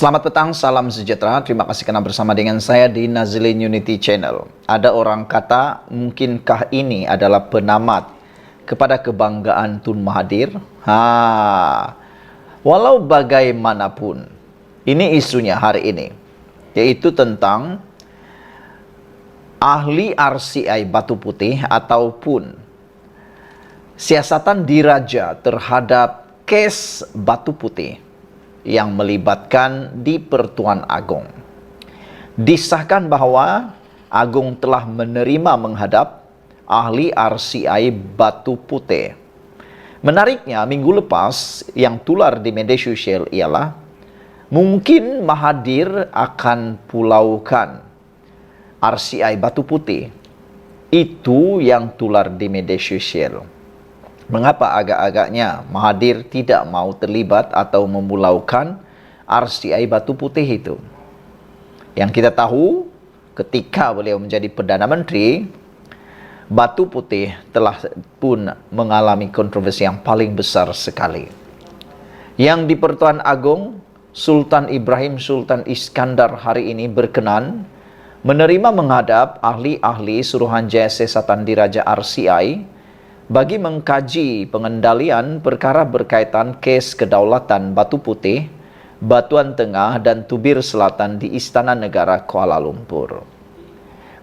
Selamat petang, salam sejahtera. Terima kasih karena bersama dengan saya di Nazilin Unity Channel. Ada orang kata, mungkinkah ini adalah penamat kepada kebanggaan Tun Mahathir? Walau bagaimanapun, ini isunya hari ini, yaitu tentang ahli RCI Batu Putih ataupun siasatan diraja terhadap kes Batu Putih yang melibatkan di Pertuan Agong. Disahkan bahwa Agong telah menerima menghadap ahli RCI Batu Putih. Menariknya, minggu lepas yang tular di media sosial ialah mungkin Mahathir akan pulaukan RCI Batu Putih. Itu yang tular di media sosial. Mengapa agak-agaknya Mahathir tidak mau terlibat atau memulaukan RCI Batu Putih itu? Yang kita tahu, ketika beliau menjadi Perdana Menteri, Batu Putih telah pun mengalami kontroversi yang paling besar sekali. Yang di Pertuan Agong, Sultan Ibrahim Sultan Iskandar hari ini berkenan menerima menghadap ahli-ahli Suruhanjaya Siasatan Diraja RCI bagi mengkaji pengendalian perkara berkaitan kes kedaulatan Batu Putih, Batuan Tengah dan Tubir Selatan di Istana Negara Kuala Lumpur.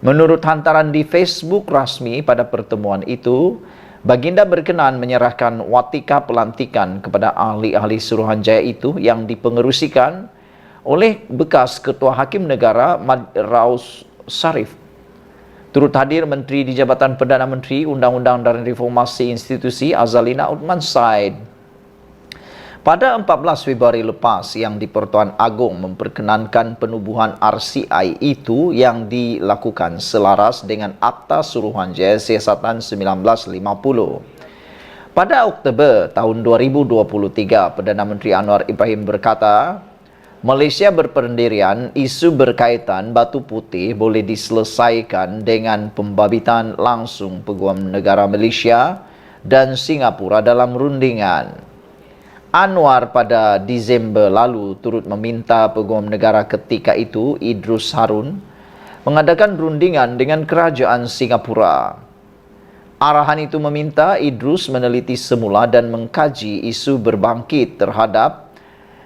Menurut hantaran di Facebook rasmi pada pertemuan itu, Baginda berkenan menyerahkan watika pelantikan kepada ahli-ahli Suruhanjaya itu yang dipengerusikan oleh bekas Ketua Hakim Negara Raus Sarif. Turut hadir Menteri di Jabatan Perdana Menteri, Undang-Undang dan Reformasi Institusi Azalina Uthman Said. Pada 14 Februari lepas yang di Pertuan Agong memperkenankan penubuhan RCI itu yang dilakukan selaras dengan Akta Suruhanjaya Siasatan 1950. Pada Oktober tahun 2023, Perdana Menteri Anwar Ibrahim berkata, Malaysia berpendirian, isu berkaitan Batu Putih boleh diselesaikan dengan pembabitan langsung Peguam Negara Malaysia dan Singapura dalam rundingan. Anwar pada Disember lalu turut meminta Peguam Negara ketika itu, Idrus Harun, mengadakan rundingan dengan kerajaan Singapura. Arahan itu meminta Idrus meneliti semula dan mengkaji isu berbangkit terhadap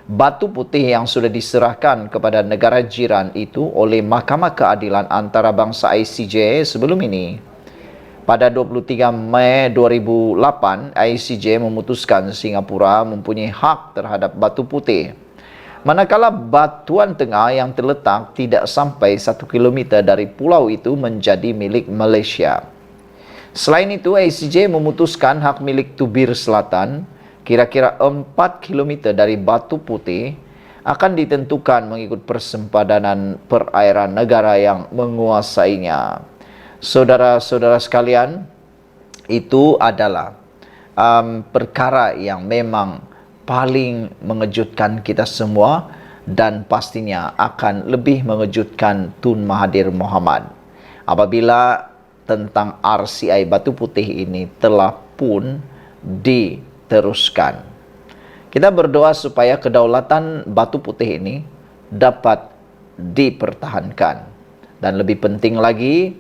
Batu Putih yang sudah diserahkan kepada negara jiran itu oleh Mahkamah Keadilan Antarabangsa ICJ sebelum ini. Pada 23 Mei 2008, ICJ memutuskan Singapura mempunyai hak terhadap Batu Putih, manakala Batuan Tengah yang terletak tidak sampai 1 km dari pulau itu menjadi milik Malaysia. Selain itu, ICJ memutuskan hak milik Tubir Selatan, kira-kira 4 km dari Batu Putih, akan ditentukan mengikut persempadanan perairan negara yang menguasainya. Saudara-saudara sekalian, itu adalah perkara yang memang paling mengejutkan kita semua dan pastinya akan lebih mengejutkan Tun Mahathir Mohamad apabila tentang RCI Batu Putih ini telah pun diteruskan. Kita berdoa supaya kedaulatan Batu Putih ini dapat dipertahankan. Dan lebih penting lagi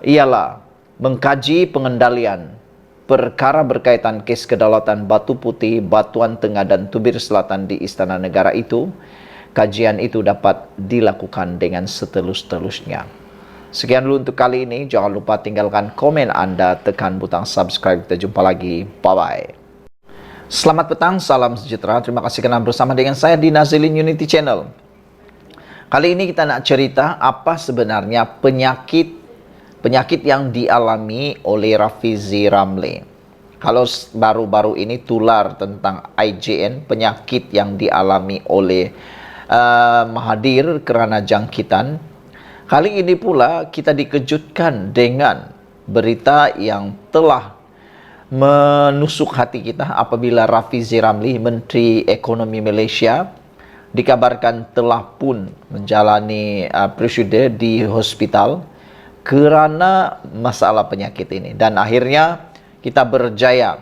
ialah mengkaji pengendalian perkara berkaitan kes kedaulatan Batu Putih, Batuan Tengah dan Tubir Selatan di Istana Negara itu. Kajian itu dapat dilakukan dengan seterus-terusnya. Sekian dulu untuk kali ini. Jangan lupa tinggalkan komen Anda, tekan butang subscribe. Kita jumpa lagi. Bye-bye. Selamat petang, salam sejahtera. Terima kasih kerana bersama dengan saya di Nazilin Unity Channel. Kali ini kita nak cerita apa sebenarnya penyakit yang dialami oleh Rafizi Ramli. Kalau baru-baru ini tular tentang IJN, penyakit yang dialami oleh Mahathir kerana jangkitan. Kali ini pula kita dikejutkan dengan berita yang telah menusuk hati kita apabila Rafizi Ramli, Menteri Ekonomi Malaysia, dikabarkan telah pun menjalani prosedur di hospital kerana masalah penyakit ini. Dan akhirnya kita berjaya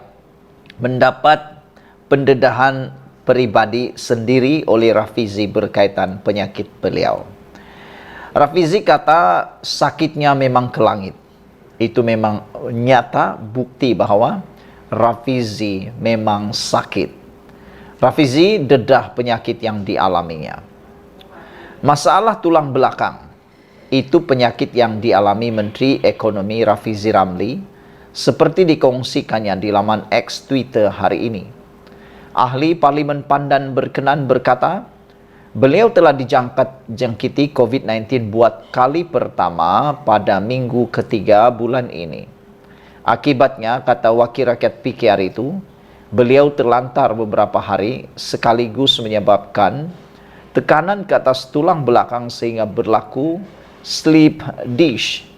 mendapat pendedahan peribadi sendiri oleh Rafizi berkaitan penyakit beliau. Rafizi kata sakitnya memang ke langit. Itu memang nyata bukti bahwa Rafizi memang sakit. Rafizi dedah penyakit yang dialaminya. Masalah tulang belakang. Itu penyakit yang dialami Menteri Ekonomi Rafizi Ramli seperti dikongsikannya di laman X Twitter hari ini. Ahli Parlimen Pandan Berkenan berkata, beliau telah dijangkiti COVID-19 buat kali pertama pada minggu ketiga bulan ini. Akibatnya, kata Wakil Rakyat PKR itu, beliau terlantar beberapa hari sekaligus menyebabkan tekanan ke atas tulang belakang sehingga berlaku sleep dish.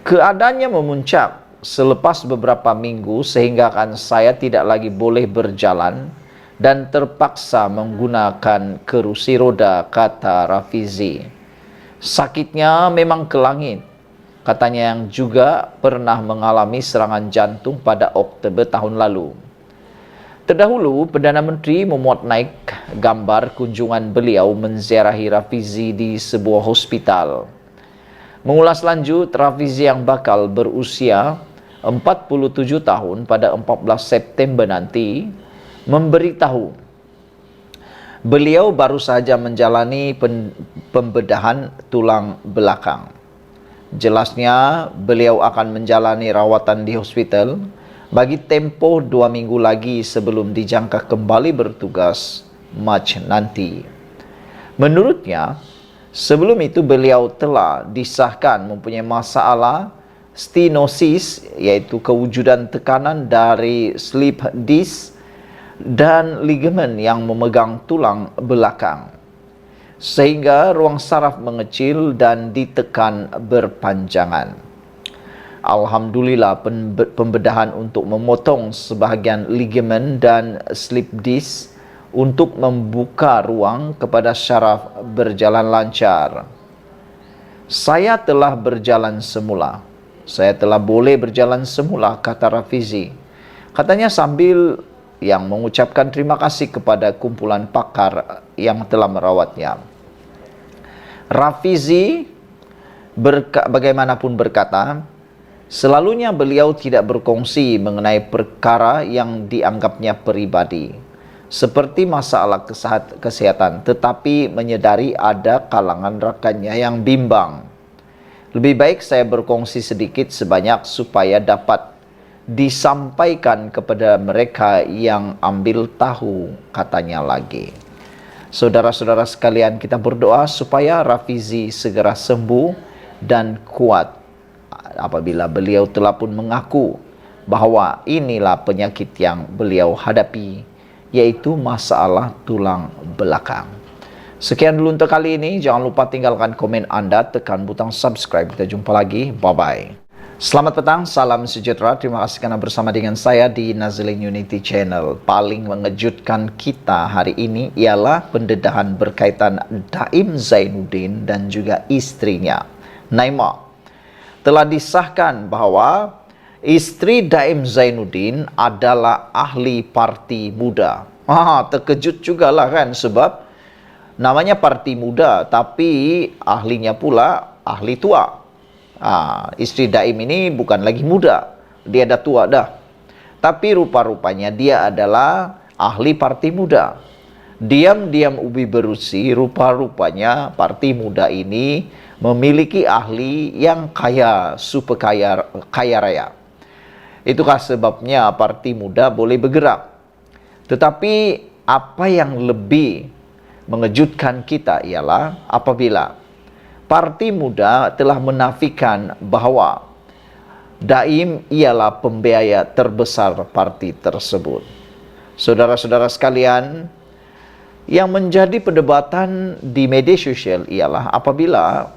Keadaannya memuncak selepas beberapa minggu sehingga saya tidak lagi boleh berjalan dan terpaksa menggunakan kerusi roda, kata Rafizi. Sakitnya memang ke langit. Katanya yang juga pernah mengalami serangan jantung pada Oktober tahun lalu. Terdahulu, Perdana Menteri memuat naik gambar kunjungan beliau menziarahi Rafizi di sebuah hospital. Mengulas lanjut, Rafizi yang bakal berusia 47 tahun pada 14 September nanti memberitahu beliau baru saja menjalani pembedahan tulang belakang. Jelasnya, beliau akan menjalani rawatan di hospital bagi tempoh 2 minggu lagi sebelum dijangka kembali bertugas Mac nanti. Menurutnya, sebelum itu beliau telah disahkan mempunyai masalah stenosis, yaitu kewujudan tekanan dari slip disc dan ligamen yang memegang tulang belakang, sehingga ruang saraf mengecil dan ditekan berpanjangan. Alhamdulillah, pembedahan untuk memotong sebahagian ligamen dan slip disc untuk membuka ruang kepada syaraf berjalan lancar. Saya telah berjalan semula. Saya telah boleh berjalan semula, kata Rafizi. Katanya sambil yang mengucapkan terima kasih kepada kumpulan pakar yang telah merawatnya. Rafizi bagaimanapun berkata, selalunya beliau tidak berkongsi mengenai perkara yang dianggapnya pribadi, seperti masalah kesehatan, tetapi menyedari ada kalangan rakannya yang bimbang. Lebih baik saya berkongsi sedikit sebanyak supaya dapat disampaikan kepada mereka yang ambil tahu, katanya lagi. Saudara-saudara sekalian, kita berdoa supaya Rafizi segera sembuh dan kuat. Apabila beliau telah pun mengaku bahwa inilah penyakit yang beliau hadapi, yaitu masalah tulang belakang. Sekian dulu untuk kali ini. Jangan lupa tinggalkan komen Anda, tekan butang subscribe. Kita jumpa lagi. Bye-bye. Selamat petang, salam sejahtera. Terima kasih karena bersama dengan saya di Nazilin Unity Channel. Paling mengejutkan kita hari ini ialah pendedahan berkaitan Daim Zainuddin dan juga istrinya, Naimah. Telah disahkan bahwa istri Daim Zainuddin adalah ahli parti muda. Terkejut juga lah kan, sebab namanya parti muda tapi ahlinya pula ahli tua. Istri Daim ini bukan lagi muda, dia dah tua dah. Tapi rupa-rupanya dia adalah ahli parti muda. Diam-diam ubi berusi, rupa-rupanya parti muda ini memiliki ahli yang kaya, super kaya, kaya raya. Itukah sebabnya parti muda boleh bergerak. Tetapi apa yang lebih mengejutkan kita ialah apabila parti muda telah menafikan bahawa Daim ialah pembiaya terbesar parti tersebut. Saudara-saudara sekalian, yang menjadi perdebatan di media sosial ialah apabila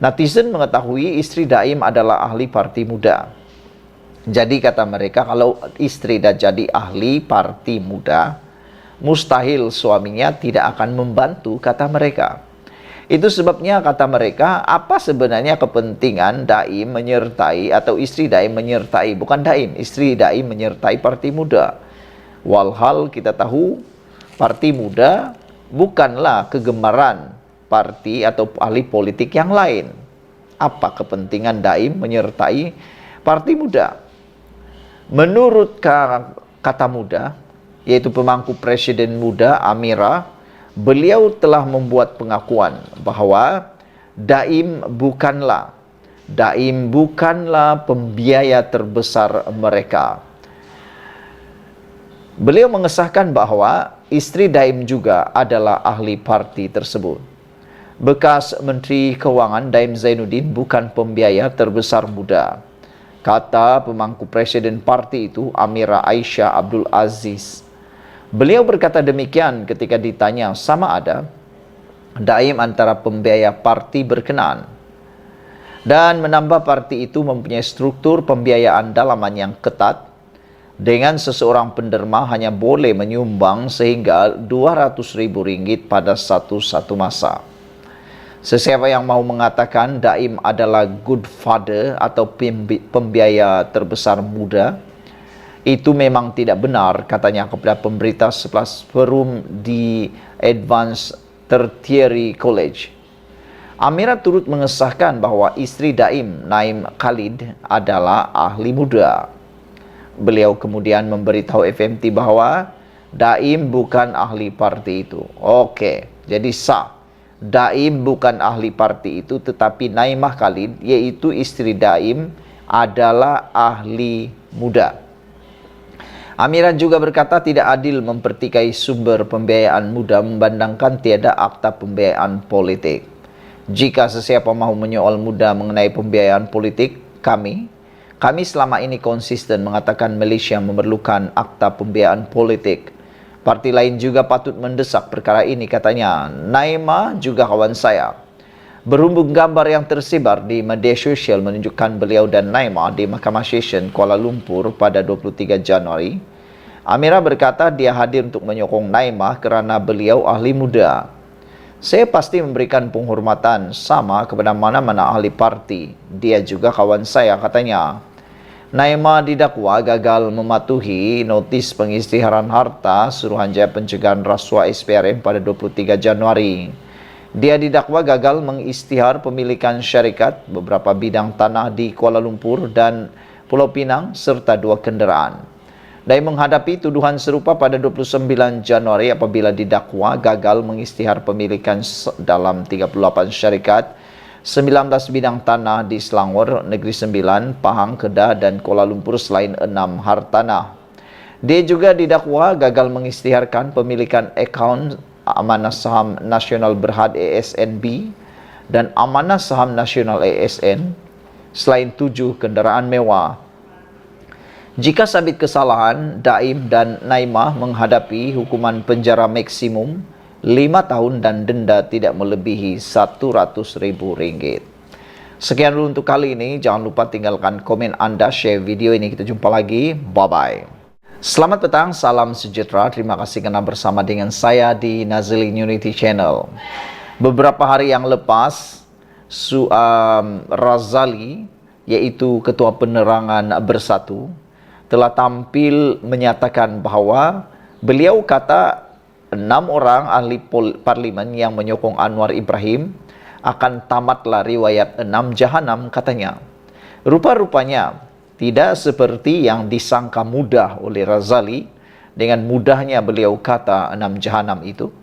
netizen mengetahui istri Daim adalah ahli parti muda. Jadi kata mereka, kalau istri dah jadi ahli parti muda, mustahil suaminya tidak akan membantu, kata mereka. Itu sebabnya kata mereka, apa sebenarnya kepentingan Daim menyertai atau istri Daim menyertai, bukan Daim, istri Daim menyertai parti muda. Walhal kita tahu Parti Muda bukanlah kegemaran parti atau ahli politik yang lain. Apa kepentingan Daim menyertai Parti Muda? Menurut kata muda, yaitu pemangku Presiden Muda Amira, beliau telah membuat pengakuan bahwa Daim bukanlah pembiaya terbesar mereka. Beliau mengesahkan bahwa istri Daim juga adalah ahli parti tersebut. Bekas Menteri Keuangan Daim Zainuddin bukan pembiaya terbesar Muda, kata pemangku Presiden parti itu, Amira Aisyah Abdul Aziz. Beliau berkata demikian ketika ditanya sama ada Daim antara pembiaya parti berkenaan, dan menambah parti itu mempunyai struktur pembiayaan dalaman yang ketat, dengan seseorang penderma hanya boleh menyumbang sehingga Rp200.000 pada satu masa. Sesiapa yang mau mengatakan Daim adalah good father atau pembiaya terbesar Muda, itu memang tidak benar, katanya kepada pemberita sekelas forum di Advanced Tertiary College. Amira turut mengesahkan bahwa istri Daim, Naim Khalid, adalah ahli muda. Beliau kemudian memberitahu FMT bahwa Daim bukan ahli parti itu. Oke, jadi sah. Daim bukan ahli parti itu, tetapi Naimah Khalid, yaitu istri Daim, adalah ahli muda. Amira juga berkata tidak adil mempertikai sumber pembiayaan muda memandangkan tiada akta pembiayaan politik. Jika sesiapa mahu menyoal muda mengenai pembiayaan politik, kami selama ini konsisten mengatakan Malaysia memerlukan akta pembiayaan politik. Parti lain juga patut mendesak perkara ini, katanya. Naimah juga kawan saya. Berhubung gambar yang tersebar di media sosial menunjukkan beliau dan Naimah di Mahkamah Session Kuala Lumpur pada 23 Januari. Amira berkata dia hadir untuk menyokong Naimah kerana beliau ahli muda. Saya pasti memberikan penghormatan sama kepada mana-mana ahli parti. Dia juga kawan saya, katanya. Naimah didakwa gagal mematuhi notis pengisytiharan harta Suruhanjaya Pencegahan Rasuah SPRM pada 23 Januari. Dia didakwa gagal mengisytihar pemilikan syarikat beberapa bidang tanah di Kuala Lumpur dan Pulau Pinang serta 2 kenderaan. Daim menghadapi tuduhan serupa pada 29 Januari apabila didakwa gagal mengisytihar pemilikan dalam 38 syarikat, 19 bidang tanah di Selangor, Negeri Sembilan, Pahang, Kedah dan Kuala Lumpur selain 6 hartanah. Dia juga didakwa gagal mengisytiharkan pemilikan akaun Amanah Saham Nasional Berhad ASNB dan Amanah Saham Nasional ASN selain 7 kenderaan mewah. Jika sabit kesalahan, Daim dan Naimah menghadapi hukuman penjara maksimum 5 tahun dan denda tidak melebihi Rp100.000. Sekian dulu untuk kali ini. Jangan lupa tinggalkan komen Anda, share video ini. Kita jumpa lagi. Bye-bye. Selamat petang, salam sejahtera. Terima kasih kerana bersama dengan saya di Nazilin Unity Channel. Beberapa hari yang lepas, Razali, yaitu Ketua Penerangan Bersatu, telah tampil menyatakan bahawa beliau kata 6 orang ahli parlimen yang menyokong Anwar Ibrahim akan tamatlah riwayat 6 jahanam, katanya. Rupa-rupanya tidak seperti yang disangka mudah oleh Razali. Dengan mudahnya beliau kata 6 jahanam itu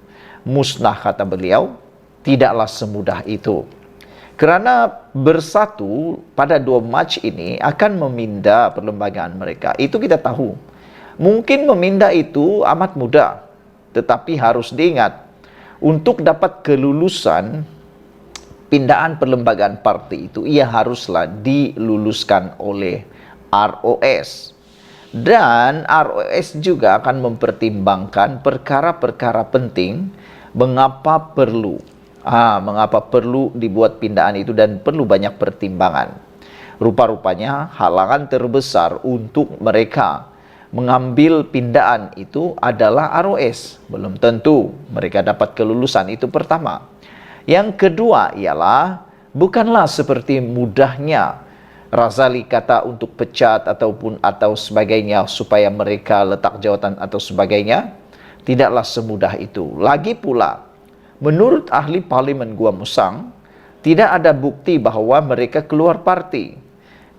musnah, kata beliau. Tidaklah semudah itu. Kerana Bersatu pada 2 Mac ini akan meminda perlembagaan mereka. Itu kita tahu. Mungkin meminda itu amat mudah. Tetapi harus diingat, untuk dapat kelulusan pindaan perlembagaan parti itu, ia haruslah diluluskan oleh ROS. Dan ROS juga akan mempertimbangkan perkara-perkara penting mengapa perlu dibuat pindaan itu dan perlu banyak pertimbangan. Rupa-rupanya halangan terbesar untuk mereka mengambil pindaan itu adalah ROS. Belum tentu mereka dapat kelulusan, itu pertama. Yang kedua ialah bukanlah seperti mudahnya Razali kata untuk pecat atau sebagainya supaya mereka letak jawatan atau sebagainya, tidaklah semudah itu. Lagi pula, menurut ahli parlimen Gua Musang, tidak ada bukti bahawa mereka keluar parti.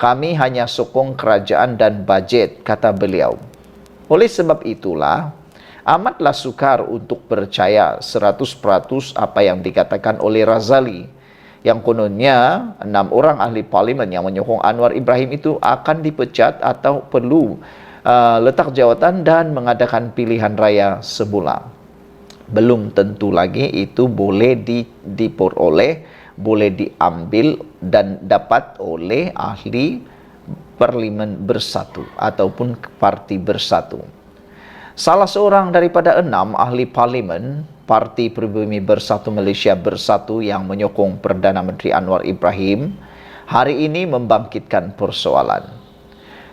Kami hanya sokong kerajaan dan bajet, kata beliau. Oleh sebab itulah, amatlah sukar untuk percaya 100% apa yang dikatakan oleh Razali, yang kononnya 6 orang ahli parlimen yang menyokong Anwar Ibrahim itu akan dipecat atau perlu letak jawatan dan mengadakan pilihan raya semula. Belum tentu lagi itu boleh diperoleh, boleh diambil dan dapat oleh ahli parlimen bersatu ataupun parti bersatu. Salah seorang daripada 6 ahli parlimen Parti Pribumi Bersatu Malaysia Bersatu yang menyokong Perdana Menteri Anwar Ibrahim hari ini membangkitkan persoalan.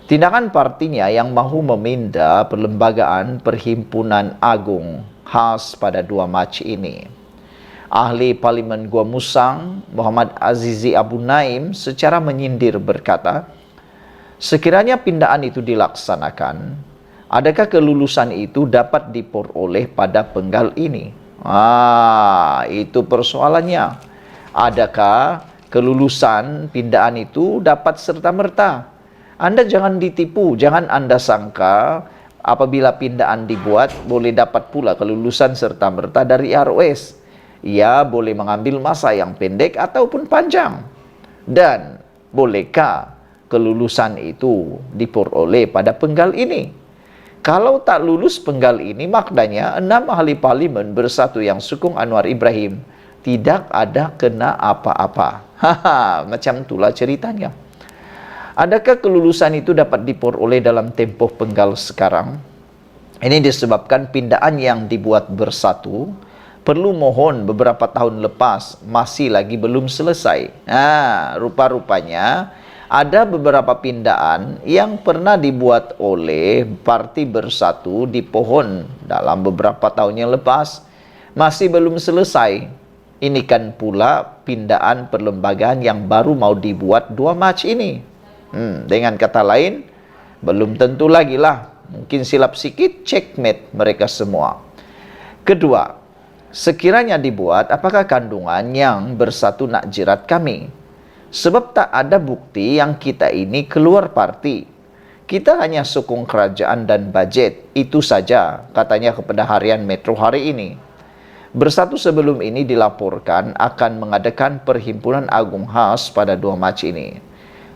Tindakan partinya yang mahu meminda perlembagaan Perhimpunan Agung khas pada 2 Mac ini. Ahli Parlimen Gua Musang, Muhammad Azizi Abu Naim secara menyindir berkata, sekiranya pindaan itu dilaksanakan, adakah kelulusan itu dapat diperoleh pada penggal ini? Itu persoalannya. Adakah kelulusan pindaan itu dapat serta-merta? Anda jangan ditipu, jangan Anda sangka apabila pindaan dibuat boleh dapat pula kelulusan serta-merta dari ROS. Ia boleh mengambil masa yang pendek ataupun panjang. Dan bolehkah kelulusan itu diperoleh pada penggal ini? Kalau tak lulus penggal ini, maknanya 6 ahli parlimen bersatu yang sokong Anwar Ibrahim tidak ada kena apa-apa. Macam itulah ceritanya. Adakah kelulusan itu dapat diperoleh dalam tempoh penggal sekarang? Ini disebabkan pindaan yang dibuat bersatu perlu mohon beberapa tahun lepas, masih lagi belum selesai. Rupa-rupanya ada beberapa pindaan yang pernah dibuat oleh Parti Bersatu di pohon dalam beberapa tahun yang lepas, masih belum selesai. Ini kan pula pindaan perlembagaan yang baru mau dibuat 2 Mac ini. Dengan kata lain, belum tentu lagi lah. Mungkin silap sikit, checkmate mereka semua. Kedua, sekiranya dibuat, apakah kandungan yang bersatu nak jirat kami? Sebab tak ada bukti yang kita ini keluar parti. Kita hanya sokong kerajaan dan bajet. Itu saja, katanya kepada harian Metro hari ini. Bersatu sebelum ini dilaporkan akan mengadakan Perhimpunan Agung khas pada 2 Mac ini.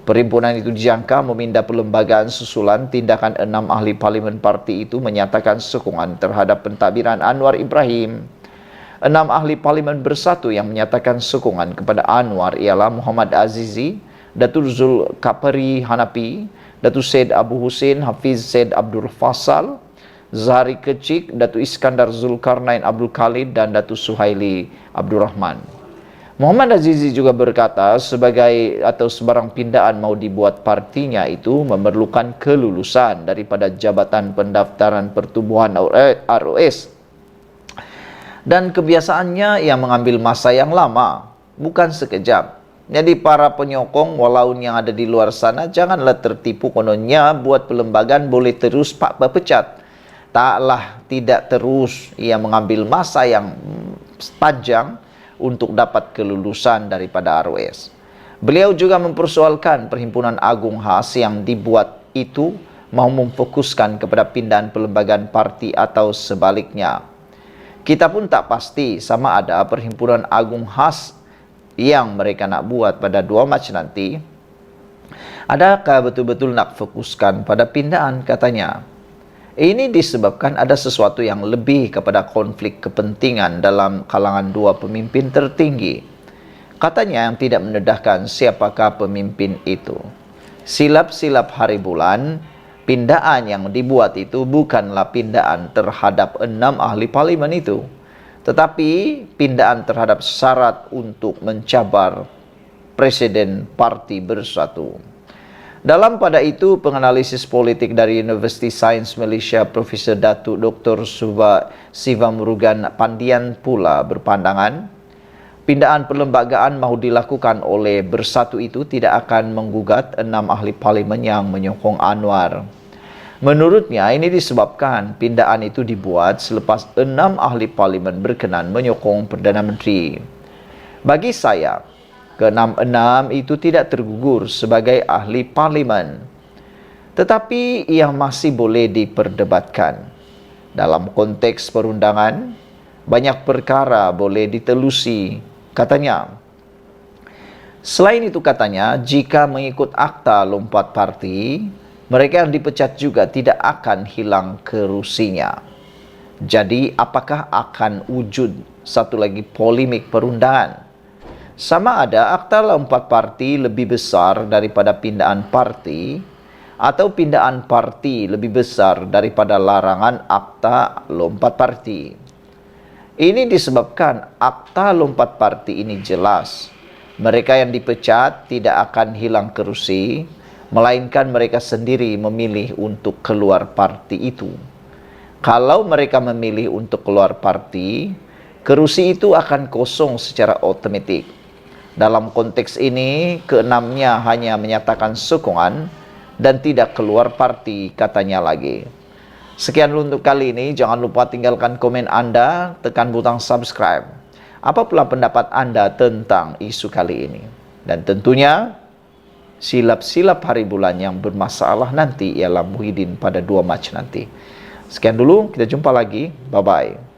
Perhimpunan itu dijangka meminda perlembagaan susulan tindakan 6 ahli parlimen parti itu menyatakan sokongan terhadap pentadbiran Anwar Ibrahim. 6 ahli parlimen bersatu yang menyatakan sokongan kepada Anwar ialah Muhammad Azizi, Datuk Zulkapari Hanapi, Datuk Syed Abu Hussein Hafiz Syed Abdul Fasal, Zahari Kecik, Datuk Iskandar Zulkarnain Abdul Khalid dan Datuk Suhaili Abdul Rahman. Muhammad Azizi juga berkata sebarang pindaan mau dibuat partinya itu memerlukan kelulusan daripada Jabatan Pendaftaran Pertubuhan ROS. Dan kebiasaannya yang mengambil masa yang lama, bukan sekejap. Jadi para penyokong walau yang ada di luar sana, janganlah tertipu kononnya buat perlembagaan boleh terus pak berpecat. Tidak terus ia mengambil masa yang panjang untuk dapat kelulusan daripada ROS. Beliau juga mempersoalkan Perhimpunan Agung khas yang dibuat itu mau memfokuskan kepada pindaan perlembagaan parti atau sebaliknya. Kita pun tak pasti sama ada Perhimpunan Agung khas yang mereka nak buat pada 2 Mac nanti. Adakah betul-betul nak fokuskan pada pindaan, katanya. Ini disebabkan ada sesuatu yang lebih kepada konflik kepentingan dalam kalangan 2 pemimpin tertinggi. Katanya yang tidak mendedahkan siapakah pemimpin itu. Silap-silap hari bulan, pindaan yang dibuat itu bukanlah pindaan terhadap 6 ahli parlimen itu, tetapi pindaan terhadap syarat untuk mencabar Presiden Parti Bersatu. Dalam pada itu, penganalisis politik dari Universiti Sains Malaysia Profesor Datuk Dr. Siva Murugan Pandian pula berpandangan Pindaan perlembagaan mahu dilakukan oleh Bersatu itu tidak akan menggugat 6 ahli parlimen yang menyokong Anwar. Menurutnya ini disebabkan pindaan itu dibuat selepas 6 ahli parlimen berkenan menyokong Perdana Menteri. Bagi saya, ke-6 itu tidak tergugur sebagai ahli parlimen. Tetapi ia masih boleh diperdebatkan. Dalam konteks perundangan, banyak perkara boleh ditelusi, katanya. Selain itu katanya, jika mengikut akta lompat parti, mereka yang dipecat juga tidak akan hilang kerusinya. Jadi, apakah akan wujud satu lagi polemik perundangan? Sama ada akta lompat parti lebih besar daripada pindaan parti, atau pindaan parti lebih besar daripada larangan akta lompat parti. Ini disebabkan akta lompat parti ini jelas. Mereka yang dipecat tidak akan hilang kerusi, melainkan mereka sendiri memilih untuk keluar parti itu. Kalau mereka memilih untuk keluar parti, kerusi itu akan kosong secara otomatik. Dalam konteks ini, ke-6-nya hanya menyatakan sokongan dan tidak keluar parti, katanya lagi. Sekian dulu untuk kali ini. Jangan lupa tinggalkan komen Anda, tekan butang subscribe. Apa pula pendapat Anda tentang isu kali ini? Dan tentunya, silap-silap hari bulan yang bermasalah nanti ialah Muhyiddin pada 2 Mac nanti. Sekian dulu, kita jumpa lagi. Bye-bye.